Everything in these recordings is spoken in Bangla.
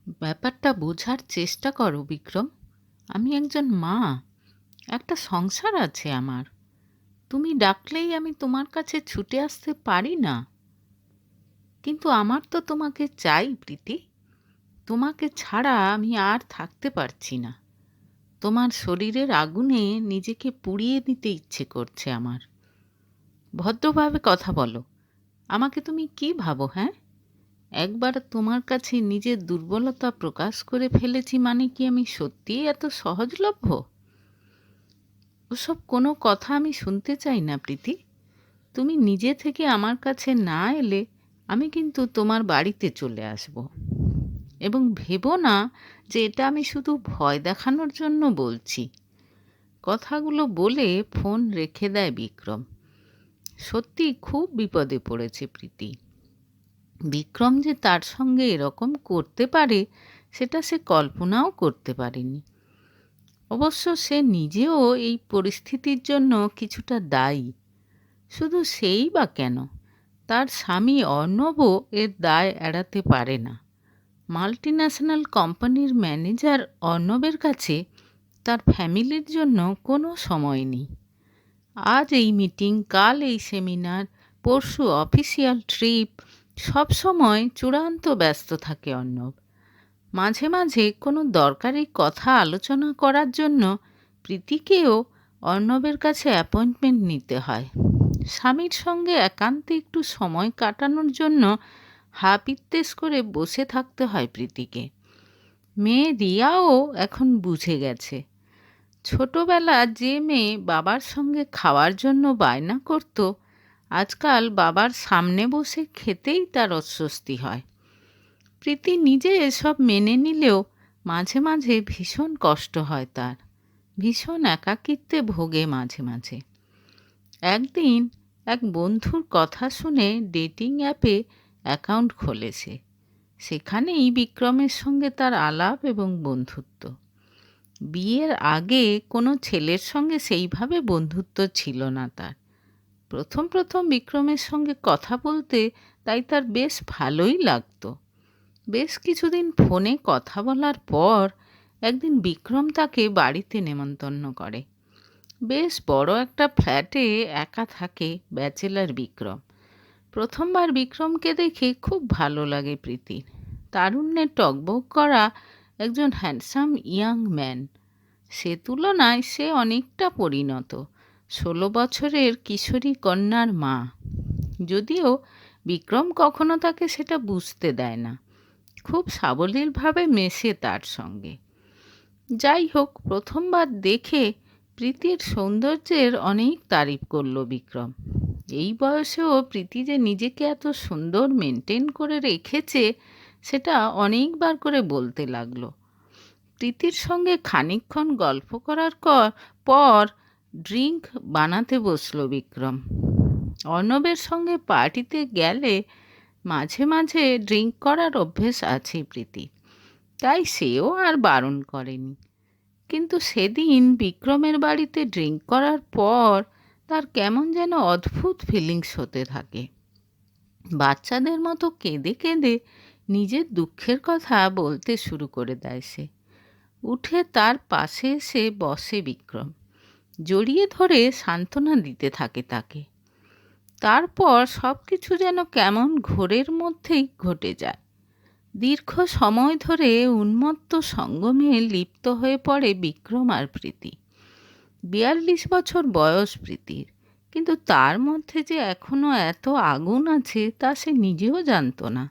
ব্যাপারটা বোঝার চেষ্টা করো বিক্রম। আমি একজন মা, একটা সংসার আছে আমার। তুমি ডাকলেই আমি তোমার কাছে ছুটে আসতে পারি না। কিন্তু আমার তো তোমাকে চাই প্রীতি। তোমাকে ছাড়া আমি আর থাকতে পারছি না। তোমার শরীরের আগুনে নিজেকে পুড়িয়ে দিতে ইচ্ছে করছে আমার। ভদ্রভাবে কথা বলো। আমাকে তুমি কি ভাবো, হ্যাঁ? একবার তোমার কাছে নিজের দুর্বলতা প্রকাশ করে ফেলেছি মানে কি আমি সত্যিই এত সহজলভ্য? ওসব কোনো কথা আমি শুনতে চাই না প্রীতি। তুমি নিজে থেকে আমার কাছে না এলে আমি কিন্তু তোমার বাড়িতে চলে আসব। এবং ভেবো না যে এটা আমি শুধু ভয় দেখানোর জন্য বলছি। কথাগুলো বলে ফোন রেখে দেয় বিক্রম। সত্যি খুব বিপদে পড়েছে প্রীতি। বিক্রম যে তার সঙ্গে এরকম করতে পারে সেটা সে কল্পনাও করতে পারেনি। অবশ্য সে নিজেও এই পরিস্থিতির জন্য কিছুটা দায়ী। শুধু সেই বা কেন, তার স্বামী অর্ণবও এর দায় এড়াতে পারে না। মাল্টিন্যাশনাল কোম্পানির ম্যানেজার অর্ণবের কাছে তার ফ্যামিলির জন্য কোনো সময় নেই। আজ এই মিটিং, কাল এই সেমিনার, পরশু অফিসিয়াল ট্রিপ, সব সময় চূড়ান্ত ব্যস্ত থাকে অর্ণব। মাঝে মাঝে কোনো দরকারি কথা আলোচনা করার জন্য প্রীতিকেও অর্ণবের কাছে অ্যাপয়েন্টমেন্ট নিতে হয়। স্বামীর সঙ্গে একান্তে একটু সময় কাটানোর জন্য হাপিত্তেশ করে বসে থাকতে হয় প্রীতিকে। মেয়ে রিয়াও এখন বুঝে গেছে। ছোটবেলা যে মেয়ে বাবার সঙ্গে খাওয়ার জন্য বায়না করত, আজকাল বাবার সামনে বসে খেতেই তার অস্বস্তি হয়। প্রীতি নিজে এসব মেনে নিলেও মাঝে মাঝে ভীষণ কষ্ট হয় তার। ভীষণ একাকিত্বে ভোগে মাঝে মাঝে। একদিন এক বন্ধুর কথা শুনে ডেটিং অ্যাপে অ্যাকাউন্ট খোলেছে। সেখানেই বিক্রমের সঙ্গে তার আলাপ এবং বন্ধুত্ব। বিয়ের আগে কোনো ছেলের সঙ্গে সেইভাবে বন্ধুত্ব ছিল না তার। প্রথম প্রথম বিক্রমের সঙ্গে কথা বলতে তাই তার বেশ ভালোই লাগতো। বেশ কিছুদিন ফোনে কথা বলার পর একদিন বিক্রম তাকে বাড়িতে নেমন্তন্ন করে। বেশ বড় একটা ফ্ল্যাটে একা থাকে ব্যাচেলার বিক্রম। প্রথমবার বিক্রমকে দেখে খুব ভালো লাগে প্রীতির। তারুণ্যে টগবগ করা একজন হ্যান্ডসাম ইয়াং ম্যান। সে তুলনায় সে অনেকটা পরিণত, 16 বছরের কিশোরী কন্যার মা। যদিও বিক্রম কখনো তাকে সেটা বুঝতে দেয় না। খুব সাবলীলভাবে মেশে তার সঙ্গে। যাই হোক, প্রথমবার দেখে প্রীতির সৌন্দর্যের অনেক তারিফ করল বিক্রম। এই বয়সেও প্রীতি যে নিজেকে এত সুন্দর মেনটেন করে রেখেছে সেটা অনেকবার করে বলতে লাগলো। প্রীতির সঙ্গে খানিকক্ষণ গল্প করার পর ড্রিঙ্ক বানাতে বসলো বিক্রম। অর্ণবের সঙ্গে পার্টিতে গেলে মাঝে মাঝে ড্রিঙ্ক করার অভ্যেস আছে প্রীতি, তাই সেও আর বারণ করেনি। কিন্তু সেদিন বিক্রমের বাড়িতে ড্রিঙ্ক করার পর তার কেমন যেন অদ্ভুত ফিলিংস হতে থাকে। বাচ্চাদের মতো কেঁদে কেঁদে নিজের দুঃখের কথা বলতে শুরু করে দেয় সে। উঠে তার পাশে এসে বসে বিক্রম, জড়িয়ে ধরে সান্ত্বনা দিতে থাকে তাকে। তারপর সব কিছু যেন কেমন ঘোরের মধ্যেই ঘটে যায়। দীর্ঘ সময় ধরে উন্মত্ত সঙ্গমে লিপ্ত হয়ে পড়ে বিক্রম আর প্রীতি। 42 বছর বয়স প্রীতির, কিন্তু তার মধ্যে যে এখনো এত আগুন আছে তা সে নিজেও জানত না।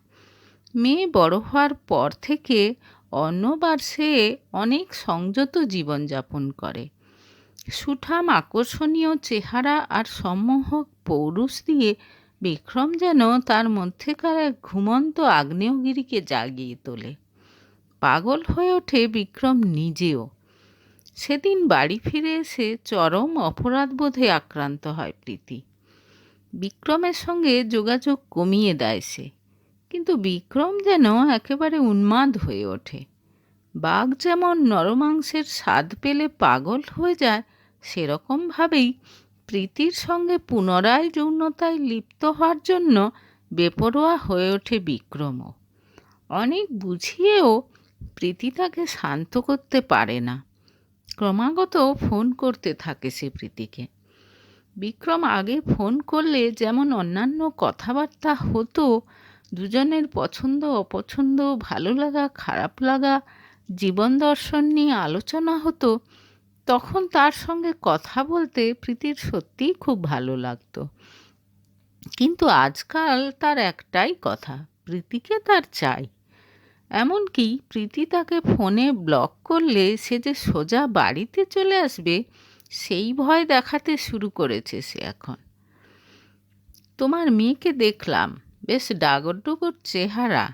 মেয়ে বড় হওয়ার পর থেকে অর্ণব আর সে অনেক সংযত জীবনযাপন করে। সুঠাম আকর্ষণীয় চেহারা আর সম্মোহক পৌরুষ দিয়ে বিক্রম যেন তার মধ্যেকার এক ঘুমন্ত আগ্নেয়গিরিকে জাগিয়ে তোলে। পাগল হয়ে ওঠে বিক্রম নিজেও। সেদিন বাড়ি ফিরে এসে চরম অপরাধবোধে আক্রান্ত হয় প্রীতি। বিক্রমের সঙ্গে যোগাযোগ কমিয়ে দেয় সে, কিন্তু বিক্রম যেন একেবারে উন্মাদ হয়ে ওঠে। বাঘ যেমন নরমাংসের স্বাদ পেলে পাগল হয়ে যায়, সেরকমভাবেই প্রীতির সঙ্গে পুনরায় যৌনতায় লিপ্ত হওয়ার জন্য বেপরোয়া হয়ে ওঠে বিক্রমও। অনেক বুঝিয়েও প্রীতি তাকে শান্ত করতে পারে না। ক্রমাগত ফোন করতে থাকে সে প্রীতিকে। বিক্রম আগে ফোন করলে যেমন অন্যান্য কথাবার্তা হতো, দুজনের পছন্দ অপছন্দ, ভালো লাগা খারাপ লাগা, জীবন দর্শন নিয়ে আলোচনা হতো, তখন তার সঙ্গে কথা বলতে প্রীতির সত্যিই খুব ভালো লাগতো। কিন্তু আজকাল তার একটাই কথা, প্রীতিকে তার চাই। এমনকি প্রীতি তাকে ফোনে ব্লক করলে সে যে সোজা বাড়িতে চলে আসবে, সেই ভয় দেখাতে শুরু করেছে সে এখন। তোমার মেয়েকে দেখলাম, বেশ ডাগর ডুগর চেহারা।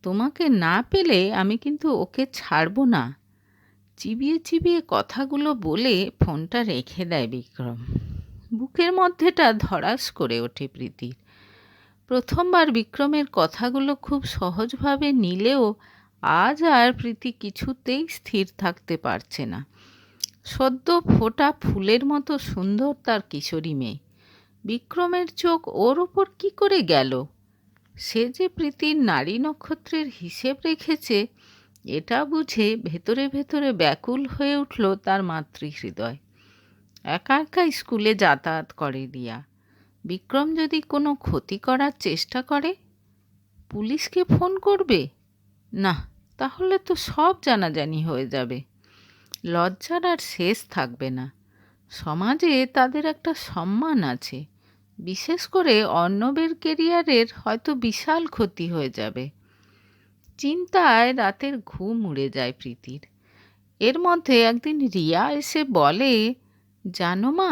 তোমাকে না পেলে আমি কিন্তু ওকে ছাড়বো না। চিবিয়ে চিবিয়ে কথাগুলো বলে ফোনটা রেখে দেয় বিক্রম। বুকের মধ্যেটা ধড়াস করে ওঠে প্রীতির। প্রথমবার বিক্রমের কথাগুলো খুব সহজভাবে নিলেও আজ আর প্রীতি কিছুতেই স্থির থাকতে পারছে না। সদ্য ফোটা ফুলের মতো সুন্দর তার কিশোরী মেয়ে, বিক্রমের চোখ ওর ওপর কি করে গেল? সে যে প্রীতির নারী নক্ষত্রের হিসেব রেখেছে, এটা বুঝে ভেতরে ভেতরে ব্যাকুল হয়ে উঠল তার মাতৃহৃদয়। একা একা স্কুলে যাতায়াত করে রিয়া। বিক্রম যদি কোনো ক্ষতি করার চেষ্টা করে, পুলিশকে ফোন করবে? না, তাহলে তো সব জানাজানি হয়ে যাবে। লজ্জার আর শেষ থাকবে না। সমাজে তাদের একটা সম্মান আছে। বিশেষ করে অর্ণবের কেরিয়ারের হয়তো বিশাল ক্ষতি হয়ে যাবে। চিন্তায় রাতের ঘুম উড়ে যায় প্রীতির। এর মধ্যে একদিন রিয়া এসে বলে, জানো মা,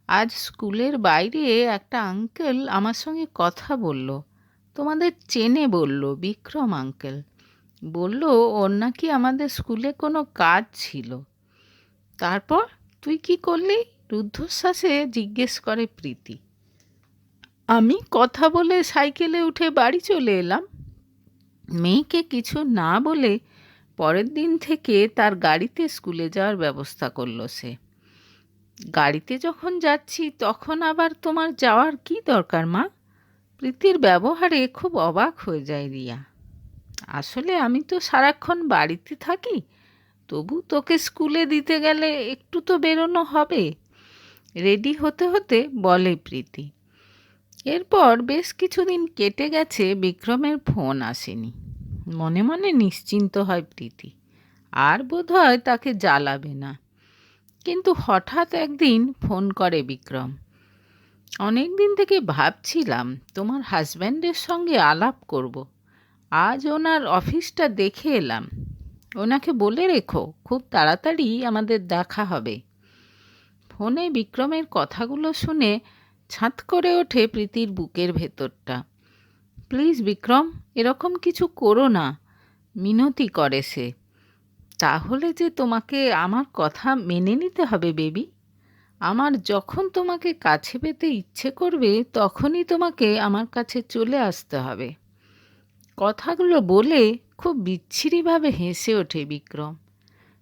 আজ স্কুলের বাইরে একটা আঙ্কেল আমার সঙ্গে কথা বলল। তোমাদের চেনে বলল, বিক্রম আঙ্কেল। বলল ওর নাকি আমাদের স্কুলে কোনো কাজ ছিল। তারপর তুই কি করলি? রুদ্ধশ্বাসে জিজ্ঞেস করে প্রীতি। আমি কথা বলে সাইকেলে উঠে বাড়ি চলে এলাম। মেয়েকে কিছু না বলে পরের দিন থেকে তার গাড়িতে স্কুলে যাওয়ার ব্যবস্থা করলো সে। গাড়িতে যখন যাচ্ছি তখন আবার তোমার যাওয়ার কি দরকার মা? প্রীতির ব্যবহারে খুব অবাক হয়ে যায় রিয়া। আসলে আমি তো সারাক্ষণ বাড়িতে থাকি, তবু তোকে স্কুলে দিতে গেলে একটু তো বেরোনো হবে। রেডি হতে হতে বলে প্রীতি। এরপর বেশ কিছুদিন কেটে গেছে, বিক্রমের ফোন আসেনি। মনে মনে নিশ্চিন্ত হয় প্রীতি, আর বোধহয় তাকে জ্বালাবে না। কিন্তু হঠাৎ একদিন ফোন করে বিক্রম। অনেক দিন থেকে ভাবছিলাম তোমার হাজব্যান্ডের সঙ্গে আলাপ করব। আজ ওনার অফিসটা দেখে এলাম। ওনাকে বলে রেখো খুব তাড়াতাড়ি আমাদের দেখা হবে। ফোনে বিক্রমের কথাগুলো শুনে ছাঁত করে ওঠে প্রীতির বুকের ভেতরটা। প্লিজ বিক্রম, এরকম কিছু করো না, মিনতি করে সে। তাহলে যে তোমাকে আমার কথা মেনে নিতে হবে বেবি। আমার যখন তোমাকে কাছে পেতে ইচ্ছে করবে তখনই তোমাকে আমার কাছে চলে আসতে হবে। কথাগুলো বলে খুব বিচ্ছিরিভাবে হেসে ওঠে বিক্রম।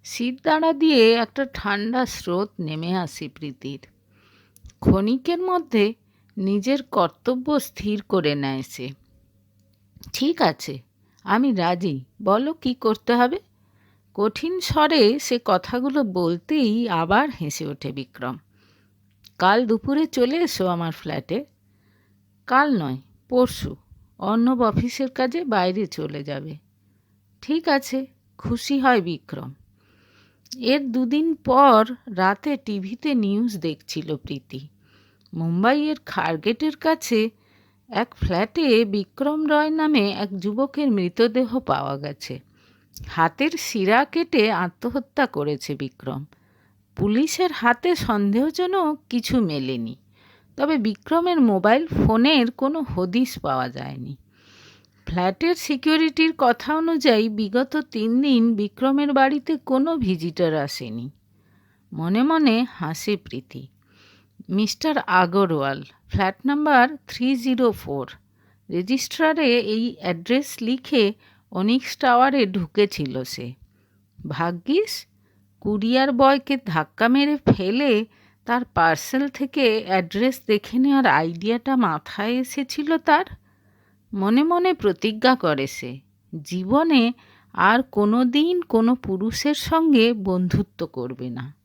শিরদাঁড়া দিয়ে একটা ঠান্ডা স্রোত নেমে আসে প্রীতির। ক্ষণিকের মধ্যে নিজের কর্তব্য স্থির করে নেয় সে। ঠিক আছে, আমি রাজি, বলো কি করতে হবে। কঠিন স্বরে সে কথাগুলো বলতেই আবার হেসে ওঠে বিক্রম। কাল দুপুরে চলে এসো আমার ফ্ল্যাটে। কাল নয়, পরশু। অর্ণব অফিসের কাজে বাইরে চলে যাবে। ঠিক আছে, খুশি হয় বিক্রম। এর দুদিন পর রাতে টিভিতে নিউজ দেখছিল প্রীতি। মুম্বাইয়ের খারগেটের কাছে এক ফ্ল্যাটে বিক্রম রয় নামে এক যুবকের মৃতদেহ পাওয়া গেছে। হাতের শিরা কেটে আত্মহত্যা করেছে বিক্রম। পুলিশের হাতে সন্দেহজনক কিছু মেলেনি, তবে বিক্রমের মোবাইল ফোনের কোনো হদিশ পাওয়া যায়নি। ফ্ল্যাটের সিকিউরিটির কথা অনুযায়ী বিগত 3 দিন বিক্রমের বাড়িতে কোনো ভিজিটর আসেনি। মনে মনে হাসে Preeti. Mister Agarwal, flat number 304। রেজিস্ট্রারে এই অ্যাড্রেস লিখে অনিক্স টাওয়ারে ঢুকেছিল সে। ভাগ্যিস কুরিয়ার বয়কে ধাক্কা মেরে ফেলে তার পার্সেল থেকে অ্যাড্রেস দেখে নেওয়ার আইডিয়াটা মাথায় এসেছিল তার। মনে মনে প্রতিজ্ঞা করে সে, জীবনে আর কোনোদিন কোনো পুরুষের সঙ্গে বন্ধুত্ব করবে না।